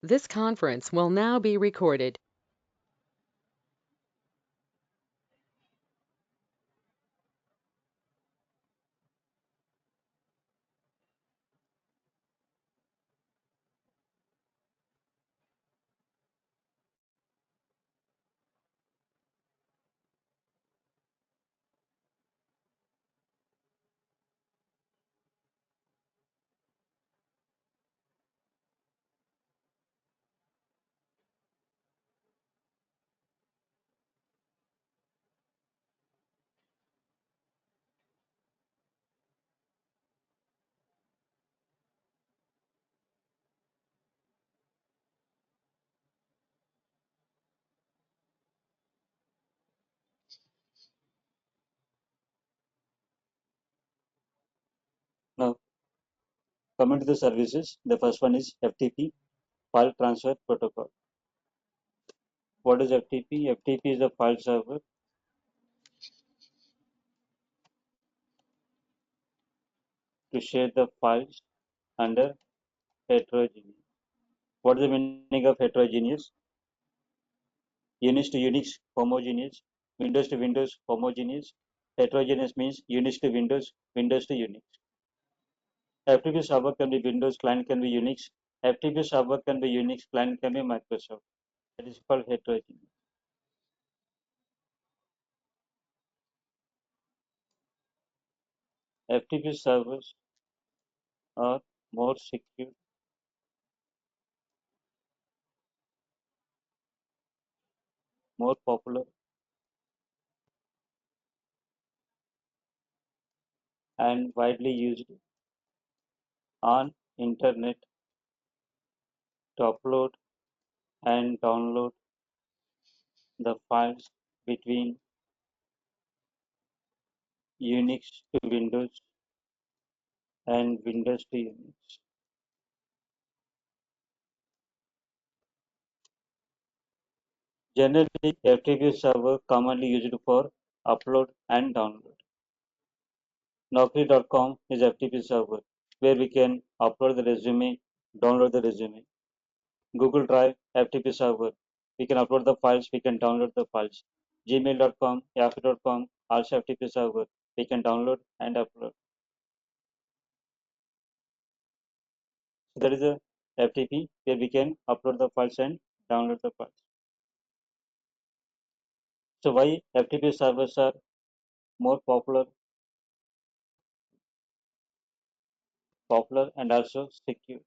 This conference will now be recorded. Now, coming to the services, the first one is FTP, File Transfer Protocol. What is FTP? FTP is a file server to share the files under heterogeneous. What is the meaning of heterogeneous? Unix to Unix, homogeneous. Windows to Windows, homogeneous. Heterogeneous means Unix to Windows, Windows to Unix. FTP server can be Windows, client can be Unix. FTP server can be Unix, client can be Microsoft. That is called heterogeneous. FTP servers are more secure, more popular, and widely used on internet to upload and download the files between Unix to Windows and Windows to Unix. Generally, FTP server commonly used for upload and download. Naukri.com is FTP server where we can upload the resume, download the resume. Google Drive FTP server. We can upload the files, we can download the files. Gmail.com, Yahoo.com, also FTP server. We can download and upload. So that is a FTP where we can upload the files and download the files. So why FTP servers are more popular and also secure?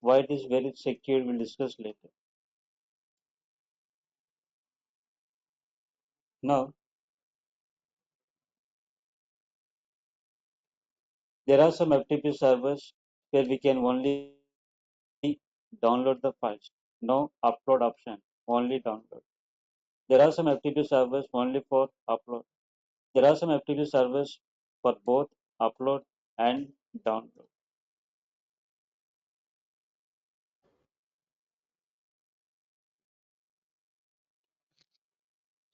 Why it is very secure, we'll discuss later. Now, there are some FTP servers where we can only download the files. No upload option, only download. There are some FTP servers only for upload. There are some FTP servers for both upload and download.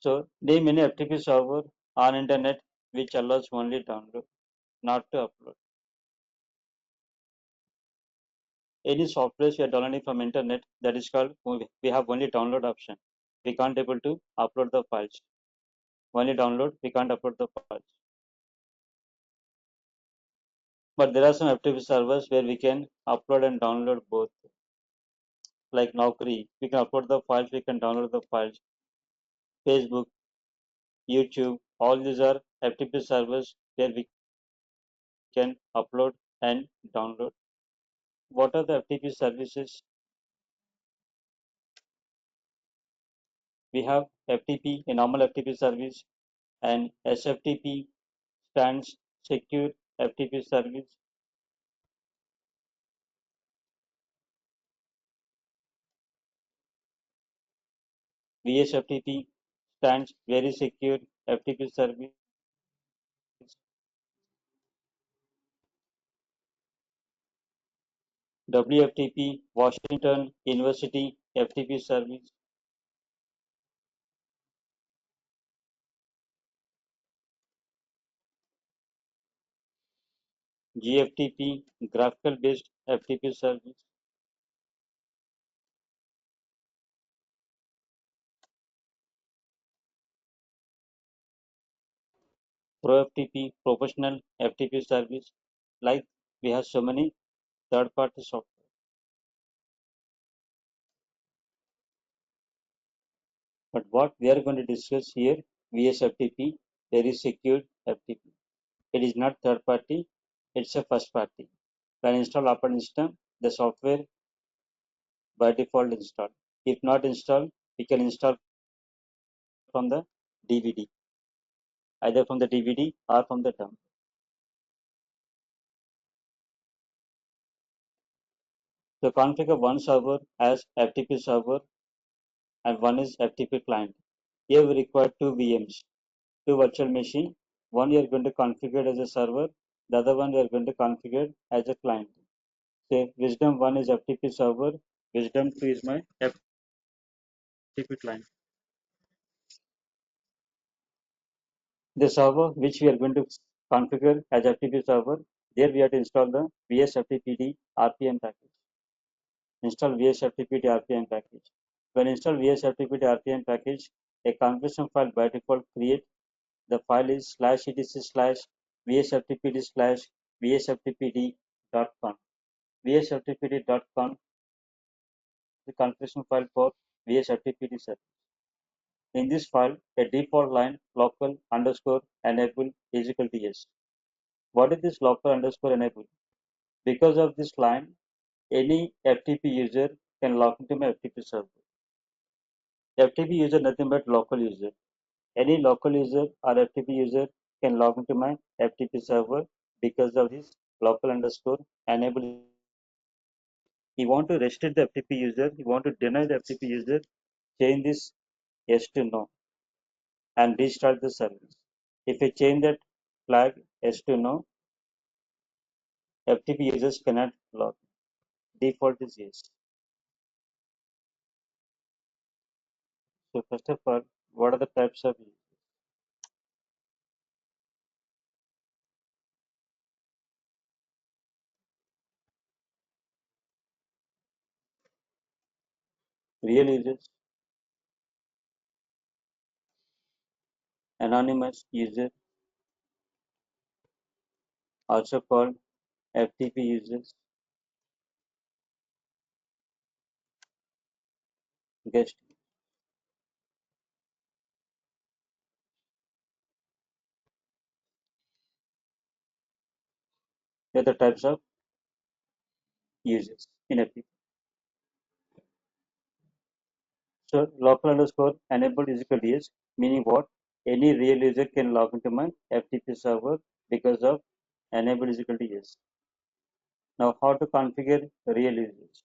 So name any FTP server on internet which allows only download, not to upload. Any software we are downloading from internet that is called we have only download option. We can't able to upload the files. Only download, we can't upload the files. But there are some FTP servers where we can upload and download both. Like Naukri, we can upload the files, we can download the files. Facebook, YouTube, all these are FTP servers where we can upload and download. What are the FTP services? We have FTP, a normal FTP service, and SFTP stands Secure FTP Service. VSFTP stands Very Secure FTP Service. WFTP Washington University FTP Service. GFTP, graphical based FTP service, Pro FTP, professional FTP service. Like we have so many third party software. But what we are going to discuss here, VSFTP, very secure FTP. It is not third party, it's a first party. When installed operating system, the software by default installed. If not installed, we can install from the DVD, either from the DVD or from the dump. So configure one server as FTP server and one is FTP client. Here we require two VMs, two virtual machine. One you are going to configure as a server, the other one you are going to configure as a client. Say Wisdom 1 is FTP server, Wisdom 2 is my FTP client. The server which we are going to configure as FTP server, there we have to install the VSFTPD RPM package. Install VSFTPD RPM package. When install VSFTPD RPM package, a configuration file by default create. The file is /etc slash vsftpd slash vsftpd.conf. vsftpd.conf is the configuration file for vsftpd service. In this file, a default line local underscore enable is equal to yes. What is this local underscore enable? Because of this line, any FTP user can log into my FTP server. FTP user nothing but local user. Any local user or FTP user can log into my FTP server because of this local underscore enable. You want to restrict the FTP user, you want to deny the FTP user, change this yes to no and restart the service. If you change that flag yes to no, FTP users cannot log. Default is yes. So first of all, what are the types of real users, anonymous user, also called FTP users, guest. They are the types of users in FTP. So local underscore enabled is equal to yes, meaning what? Any real user can log into my FTP server because of enabled is equal to yes. Now how to configure real users?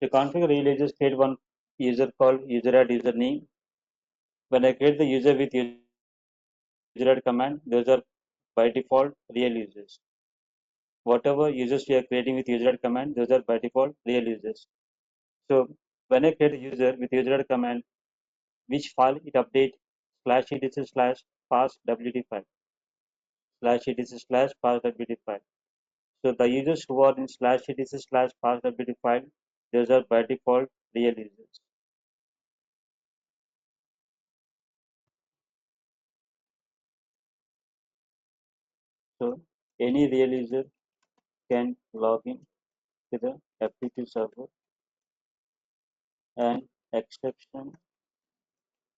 To configure real users, create one user called user add username. When I create the user with user add command, those are by default real users. Whatever users we are creating with user add command, those are by default real users. So when I create a user with user add command, which file it update /etc slash pass wd file /etc slash pass wd file. So the users who are in /etc slash pass wd file, those are by default real users. So any real user can log in to the FTP server, and exception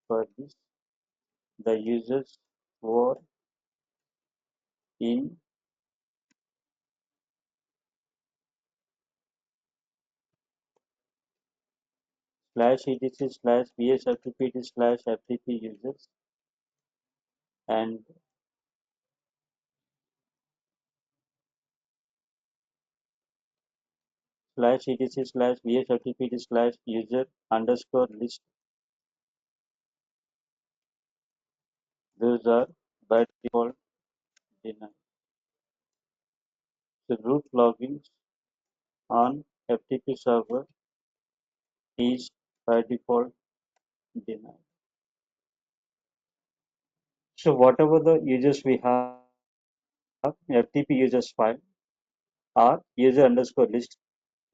for this, the users who are in /etc slash vsftpd slash FTP users and /etc slash vsftpd slash user underscore list, those are by default denied. The root logins on FTP server is by default denied. So whatever the users we have FTP users file or user underscore list,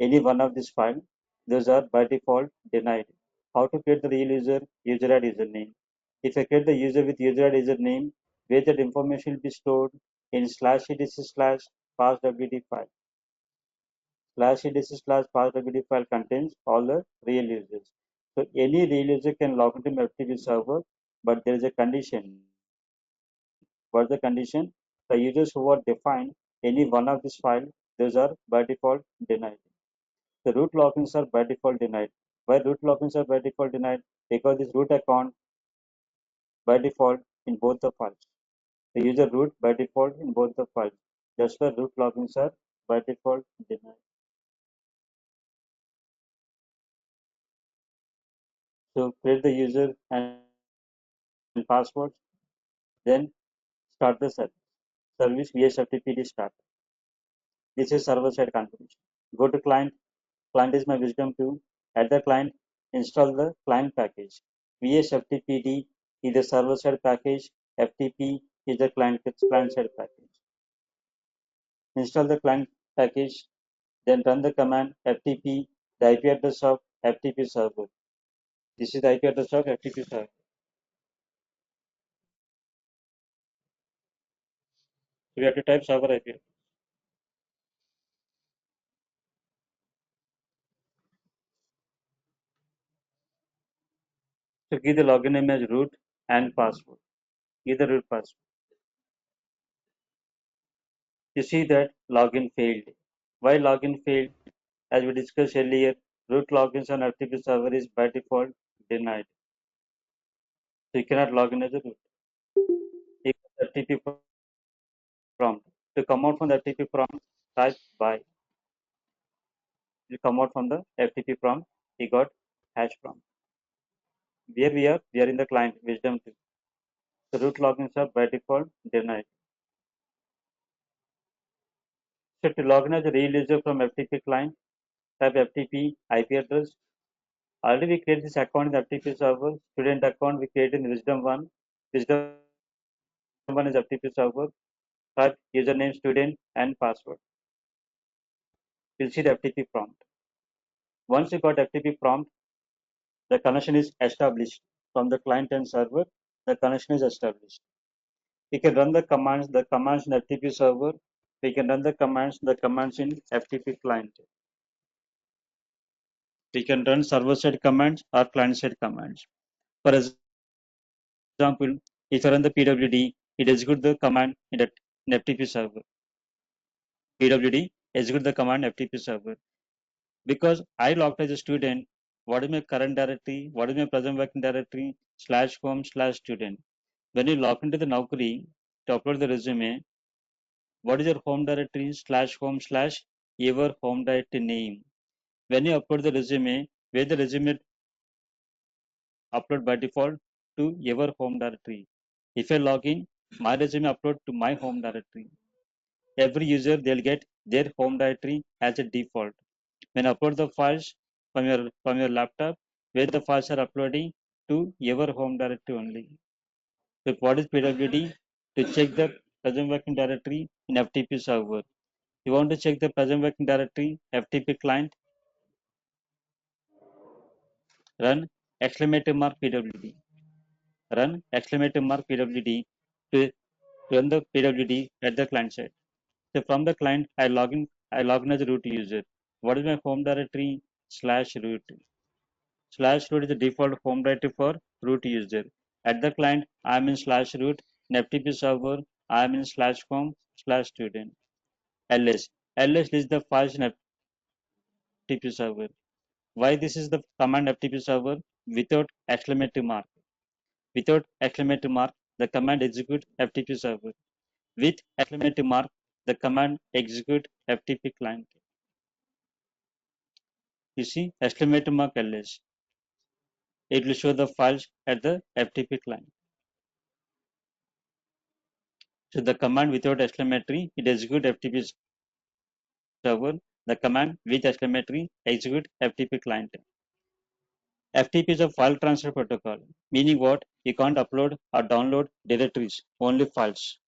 any one of these files, those are by default denied. How to create the real user add username. If I create the user with user add username, where that information will be stored in slash etc slash passwd file. Slash etc slash passwd file contains all the real users. So any real user can log into my FTP server, but there is a condition. What is the condition? The users who are defined any one of these files, those are by default denied. The root logins are by default denied. Why root logins are by default denied? Because this root account by default in both the files. The user root by default in both the files. That's why root logins are by default denied. So create the user and password, then start the service. Service VSFTPD start. This is server side configuration. Go to client. Client is my wisdom 2. At the client, install the client package. VSFTPD is the server side package. FTP is the client side package. Install the client package, then run the command FTP, the IP address of FTP server. This is the IP address of FTP server. So we have to type server IP. So give the login name as root and password. Give the root password. You see that login failed. Why login failed? As we discussed earlier, root logins on FTP server is by default denied. So you cannot log in as a root. FTP prompt. To come out from the FTP prompt, type by. You come out from the FTP prompt, you got hash prompt. Here we are in the client, wisdom 2. The root logins are by default denied. So to log in as a real user from FTP client, type FTP IP address. Already we create this account in the FTP server. Student account we create in wisdom 1. Wisdom 1 is FTP server. Type username student and password. You'll see the FTP prompt. Once you got FTP prompt, the connection is established from the client and server. The connection is established. We can run the commands in FTP server. We can run the commands in FTP client. We can run server side commands or client side commands. For example, if I run the pwd, it executes the command in FTP server. Pwd execute the command FTP server. Because I logged as a student, what is my current directory? What is my present working directory? Slash home slash student. When you log into the Naukri to upload the resume, what is your home directory? Slash home slash your home directory name. When you upload the resume, where the resume upload by default to your home directory. If I log in, my resume upload to my home directory. Every user they'll get their home directory as a default. When upload the files from your laptop, where the files are uploading to your home directory only. So what is PWD? To check the present working directory in FTP server. You want to check the present working directory FTP client, run exclamation mark PWD. Run exclamation mark PWD to run the PWD at the client side. So from the client, I log in as a root user. What is my home directory? Slash root. Slash root is the default home directory for root user. At the client, I am in slash root. In FTP server, I am in slash home slash student. ls. ls is the files in FTP server. Why this is the command FTP server? Without exclamation mark. Without exclamation mark, the command execute FTP server. With exclamation mark, the command execute FTP client. You see exclamation mark ls. It will show the files at the FTP client. So the command without exclamatory, it execute FTP server. The command with exclamatory execute FTP client. FTP is a file transfer protocol, meaning what? You can't upload or download directories, only files.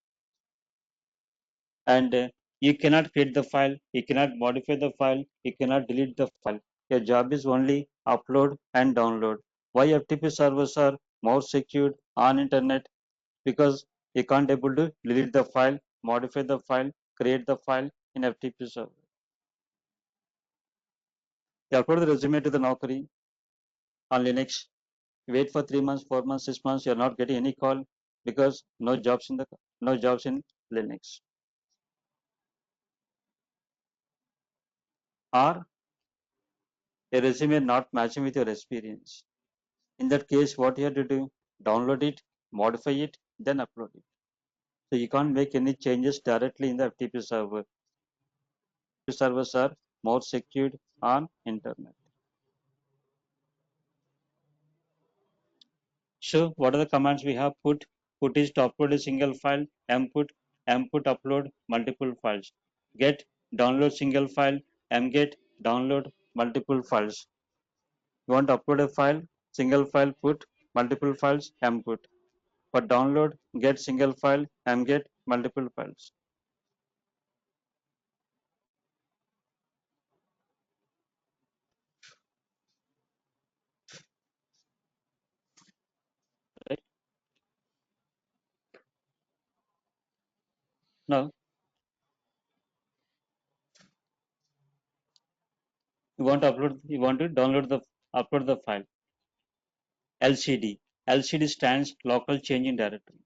and you cannot create the file, you cannot modify the file, you cannot delete the file. Your job is only upload and download. Why FTP servers are more secured on internet? Because you can't able to delete the file, modify the file, create the file in FTP server. You upload the resume to the Naukri on Linux, wait for 3 months, 4 months, 6 months, you're not getting any call because no jobs in Linux. Or a resume not matching with your experience. In that case, what you have to do, download it, modify it, then upload it. So you can't make any changes directly in the FTP server. Servers are more secured on internet. So what are the commands we have? Put is to upload a single file. Mput upload multiple files. Get download single file. Mget download multiple files. You want to upload a file, single file, put multiple files, mput. For download, get single file, mget multiple files. Right? Now you want to download the upload the file. LCD. LCD stands local changing directory.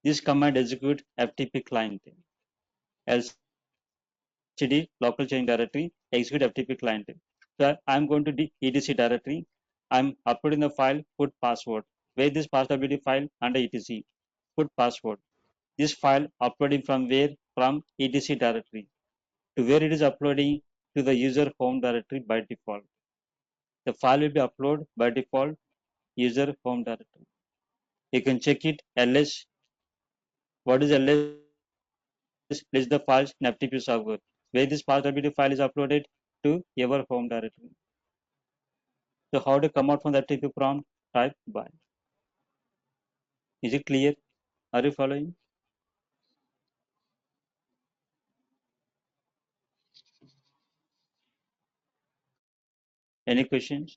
This command execute FTP client. LCD local changing directory execute FTP client. So I'm going to the etc directory. I'm uploading the file, put password. Where this passwd file under etc. Put password. This file uploading from where? From etc directory. To where it is uploading? To the user home directory by default. The file will be uploaded by default user home directory. You can check it ls. What is ls? List the files in FTP server. Where this passwd file is uploaded to your home directory. So how to come out from the FTP prompt? Type by. Is it clear? Are you following? Any questions?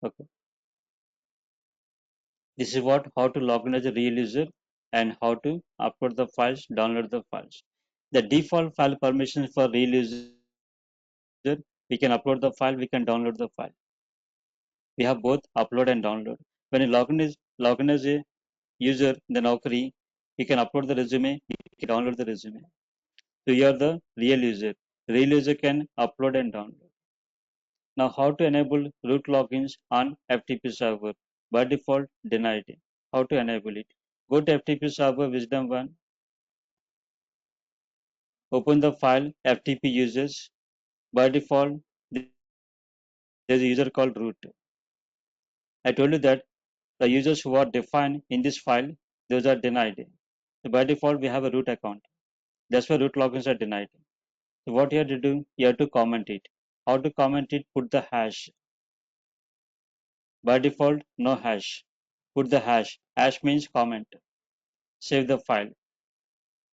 Okay. This is what how to log in as a real user and how to upload the files, download the files. The default file permissions for real user, we can upload the file, we can download the file. We have both upload and download. When you log in as a user in the Naukri, you can upload the resume, you can download the resume. So you are the real user. Real user can upload and download. Now how to enable root logins on FTP server? By default, denied. How to enable it? Go to FTP server wisdom 1, open the file FTP users. By default, there's a user called root. I told you that the users who are defined in this file, those are denied. So by default, we have a root account. That's why root logins are denied. So what you have to do, you have to comment it. How to comment it? Put the hash. By default, no hash. Put the hash. Hash means comment. Save the file.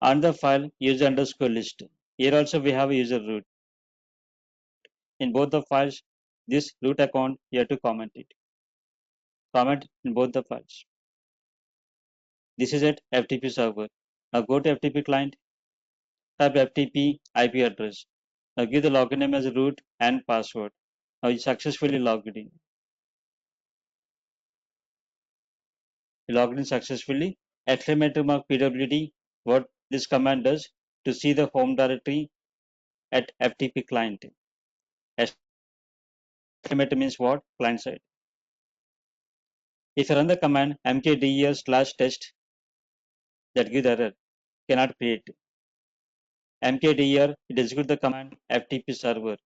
On the file, user underscore list. Here also we have a user root. In both the files, this root account, you have to comment it. Comment in both the files. This is at FTP server. Now go to FTP client, type FTP IP address. Now give the login name as root and password. Now you successfully logged in. You logged in successfully. Exclamation mark PWD. What this command does to see the home directory at FTP client. Exclamation means what? Client side. If you run the command mkdir/test, that gives error. Cannot create. Mkdir, it executes the command FTP server.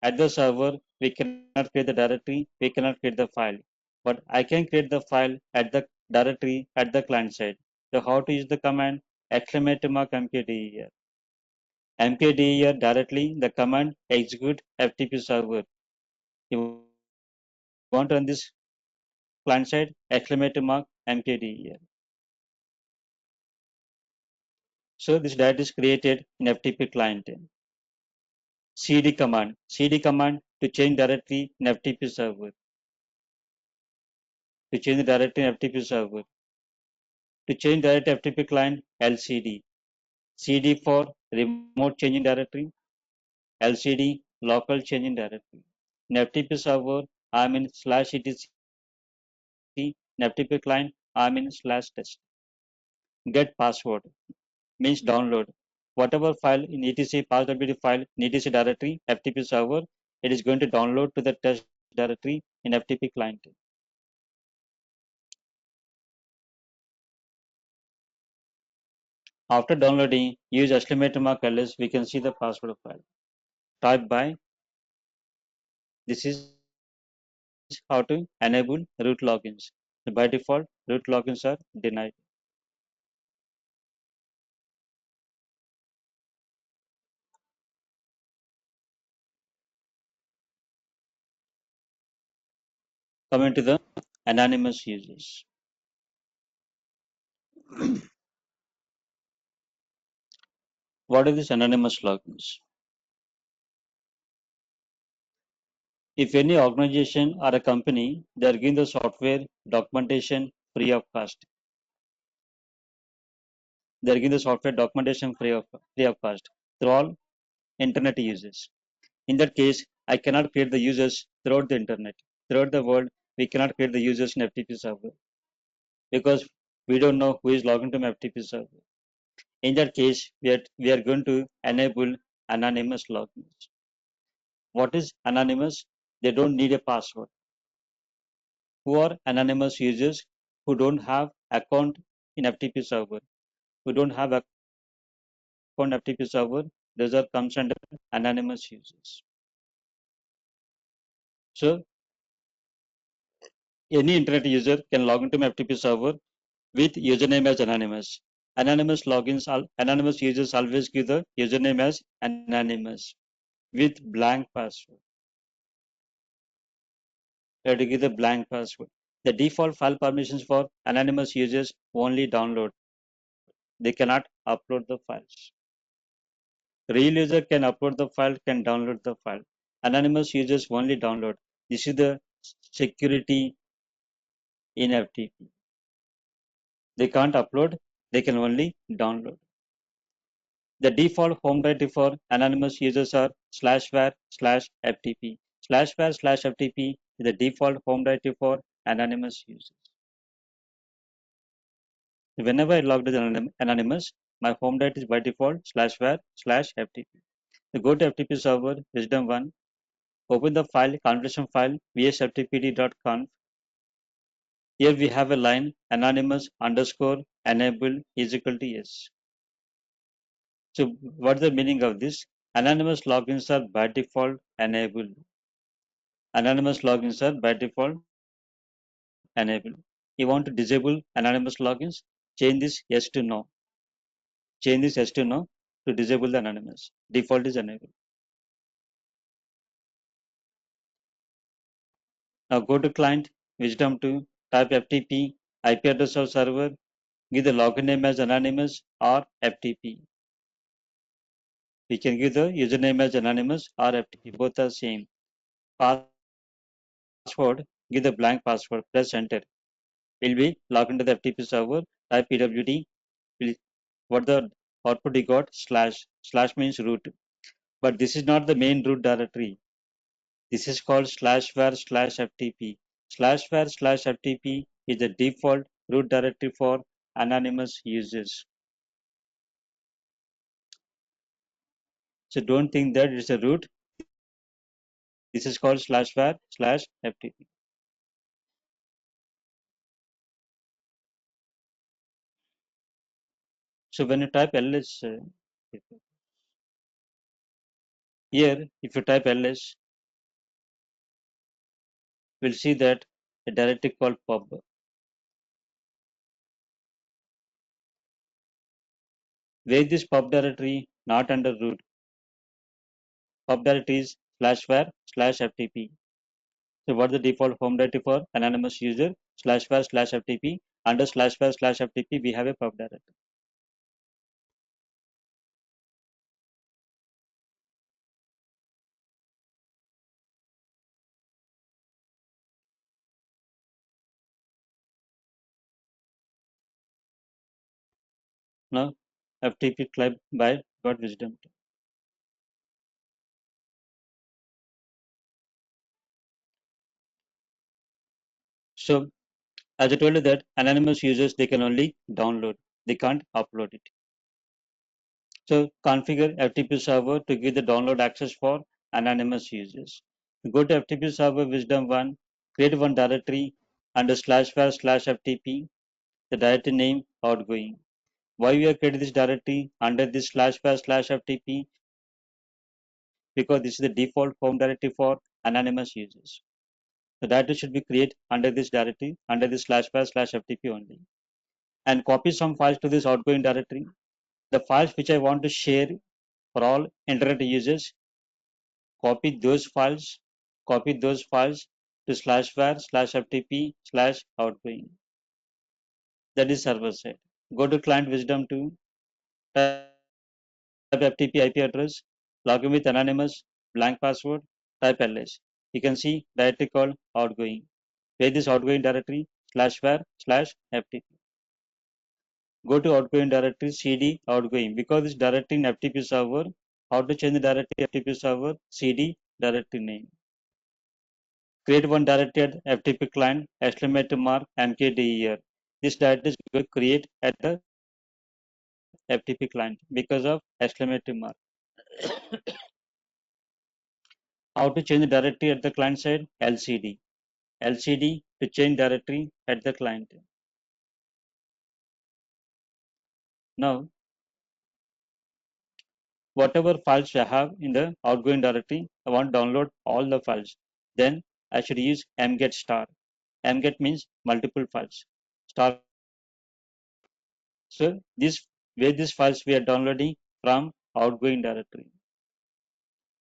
At the server, we cannot create the directory, we cannot create the file. But I can create the file at the directory at the client side. So how to use the command? Exclamation mark mkdir. Mkdir directly, the command execute FTP server. You want to run this client side exclamation mark mkdir. So this directory is created in FTP client. cd command to change directory in FTP server, to change the directory in FTP server, to change directory FTP client LCD, CD for remote changing directory, LCD local changing directory. In FTP server, I'm in /etc. In FTP client, I'm in /test. Get password means download. Whatever file in etc passwd file in etc directory FTP server, it is going to download to the test directory in FTP client. After downloading, use exclamation mark ls, we can see the password file. Type by, this is how to enable root logins. By default, root logins are denied. Coming to the anonymous users. What are these anonymous logins? If any organization or a company, they are giving the software documentation free of cost. They are giving the software documentation free of cost through all internet users. In that case, I cannot create the users throughout the internet. Throughout the world, we cannot create the users in FTP server because we don't know who is logging to my FTP server. In that case, we are going to enable anonymous logins. What is anonymous? They don't need a password. Who are anonymous users who don't have account in FTP server? Who don't have account FTP server? Those are comes under anonymous users. So any internet user can log into my FTP server with username as anonymous. Anonymous users always give the username as anonymous with blank password. You have to give the blank password. The default file permissions for anonymous users only download. They cannot upload the files. Real user can upload the file, can download the file. Anonymous users only download. This is the security in FTP. They can't upload, they can only download. The default home directory for anonymous users are /var/ftp. /var/ftp is the default home directory for anonymous users. Whenever I log as anonymous, my home directory is by default /var/ftp. So go to FTP server, wisdom1, open the file, configuration file, vsftpd.conf. Here we have a line anonymous underscore enable is equal to yes. So what is the meaning of this? Anonymous logins are by default enabled. Anonymous logins are by default enabled. You want to disable anonymous logins? Change this yes to no. Change this yes to no to disable the anonymous. Default is enabled. Now go to client, wisdom 2, type FTP, IP address of server, give the login name as anonymous or FTP. We can give the username as anonymous or FTP, both are same. Password, give the blank password, press enter. Will be logged into the FTP server, type pwd, what the output you got, slash means root. But this is not the main root directory. This is called /var/ftp. /var/ftp is the default root directory for anonymous users. So don't think that it's a root. This is called /var/ftp. So when you type ls, here if you type ls, we'll see that a directory called pub. Where this pub directory not under root. Pub directory is /var/ftp. So what is the default home directory for anonymous user? /var/ftp. Under /var/ftp, we have a pub directory. Now, FTP client by got wisdom. So, as I told you that anonymous users, they can only download, they can't upload it. So configure FTP server to give the download access for anonymous users. Go to FTP server wisdom 1, create one directory under /var/ftp, the directory name outgoing. Why we have created this directory under this /var/ftp? Because this is the default home directory for anonymous users. The directory should be created under this directory, under this /var/ftp only. And copy some files to this outgoing directory. The files which I want to share for all internet users, copy those files, copy those files to /var/ftp/outgoing. That is server side. Go to client wisdom 2, type FTP IP address, login with anonymous, blank password, type ls. You can see directory called outgoing. Where this outgoing directory /var/ftp. Go to outgoing directory cd outgoing. Because this directory in FTP server, how to change the directory FTP server? Cd directory name. Create one directory at FTP client !mkdir. This directory is going to create at the FTP client because of exclamatory mark. How to change the directory at the client side? LCD. LCD to change directory at the client. Now, whatever files I have in the outgoing directory, I want to download all the files. Then I should use mget star. Mget means multiple files. Star. So this where these files we are downloading from outgoing directory.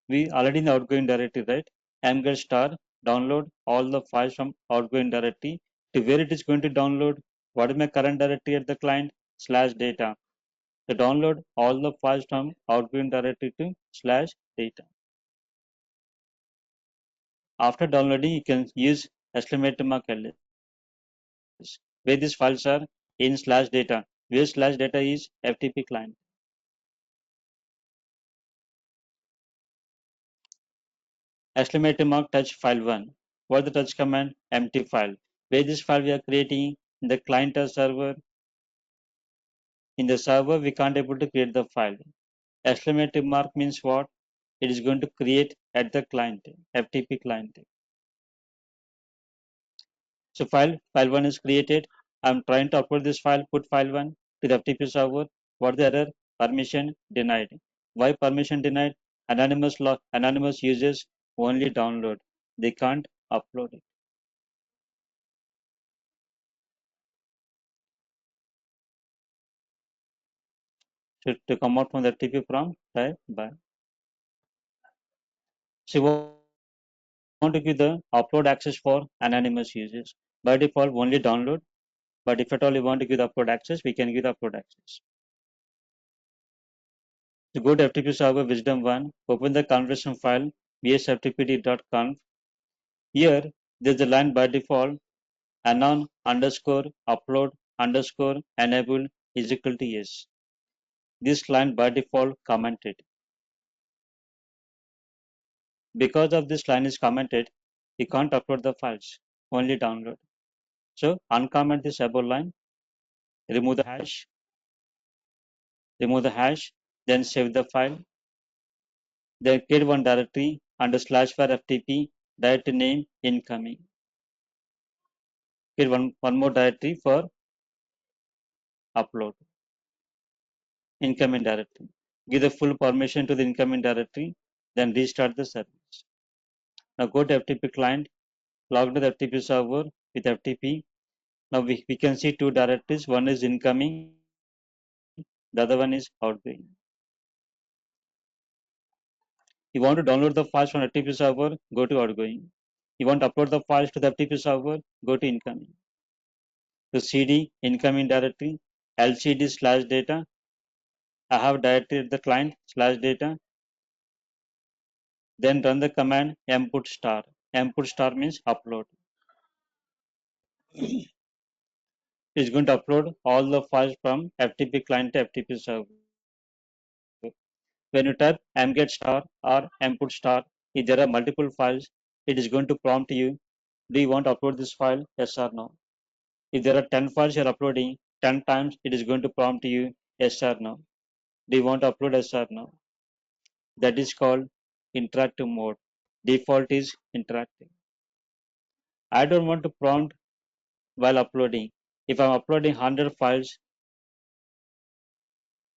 We already in the outgoing directory, right? mget star download all the files from outgoing directory to where it is going to download. What is my current directory at the client? /data. To download all the files from outgoing directory to /data. After downloading, you can use exclamation mark ls. Where these files are in /data. Where /data is FTP client. Exclamation mark touch file 1. What the touch command? Empty file. Where this file we are creating in the client or server. In the server, we can't able to create the file. Exclamation mark means what? It is going to create at the client, FTP client. So file 1 is created. I'm trying to upload this file, put file 1 to the FTP server. What the error? Permission denied. Why permission denied? Anonymous users only download. They can't upload it. So to come out from the FTP prompt, type by. So you want to give the upload access for anonymous users. By default, only download. But if at all you want to give the upload access, we can give the upload access. So go to FTP server wisdom 1, open the configuration file bsftpd.conf. Here there's a line by default anon underscore upload underscore enable is equal to yes. This line by default commented. Because of this line is commented, you can't upload the files, only download. So uncomment this above line, remove the hash, then save the file. Then create one directory under /var/ftp, directory name incoming. Create one more directory for upload, incoming directory. Give the full permission to the incoming directory, then restart the service. Now go to FTP client, log to the FTP server with FTP. Now we can see two directories. One is incoming, the other one is outgoing. You want to download the files from FTP server, go to outgoing. You want to upload the files to the FTP server, go to incoming. The CD incoming directory, LCD slash data. I have directory at the client slash data. Then run the command input star. Input star means upload. It's going to upload all the files from FTP client to FTP server. When you type mget star or input star, if there are multiple files, it is going to prompt you, do you want to upload this file? Yes or no. If there are 10 files you are uploading, 10 times it is going to prompt you, yes or no. Do you want to upload? Yes or no. That is called interactive mode. Default is interactive. I don't want to prompt while uploading. If I'm uploading 100 files,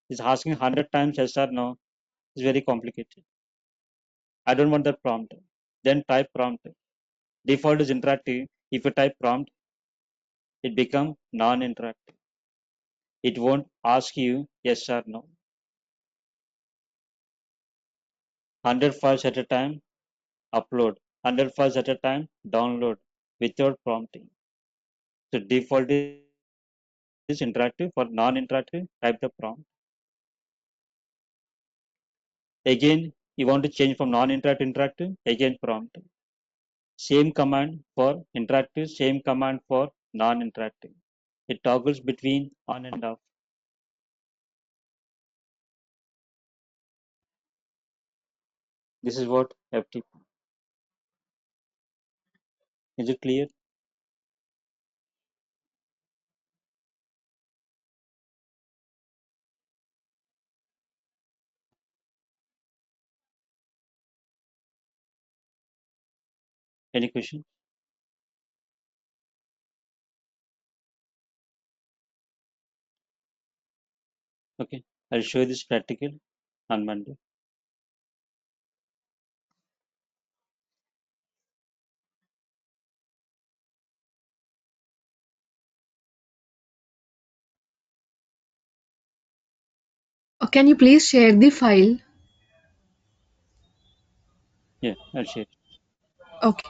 it's asking 100 times yes or no. It's very complicated. I don't want that prompt. Then type prompt. Default is interactive. If you type prompt, it becomes non-interactive. It won't ask you yes or no. 100 files at a time, upload. 100 files at a time, download without prompting. So default is interactive. For non-interactive, type the prompt. Again, you want to change from non-interactive interactive, again prompt. Same command for interactive, same command for non-interactive. It toggles between on and off. This is what FTP. Is it clear? Any question? Okay, I'll show this practical on Monday. Can you please share the file? Yeah, I'll share. Okay.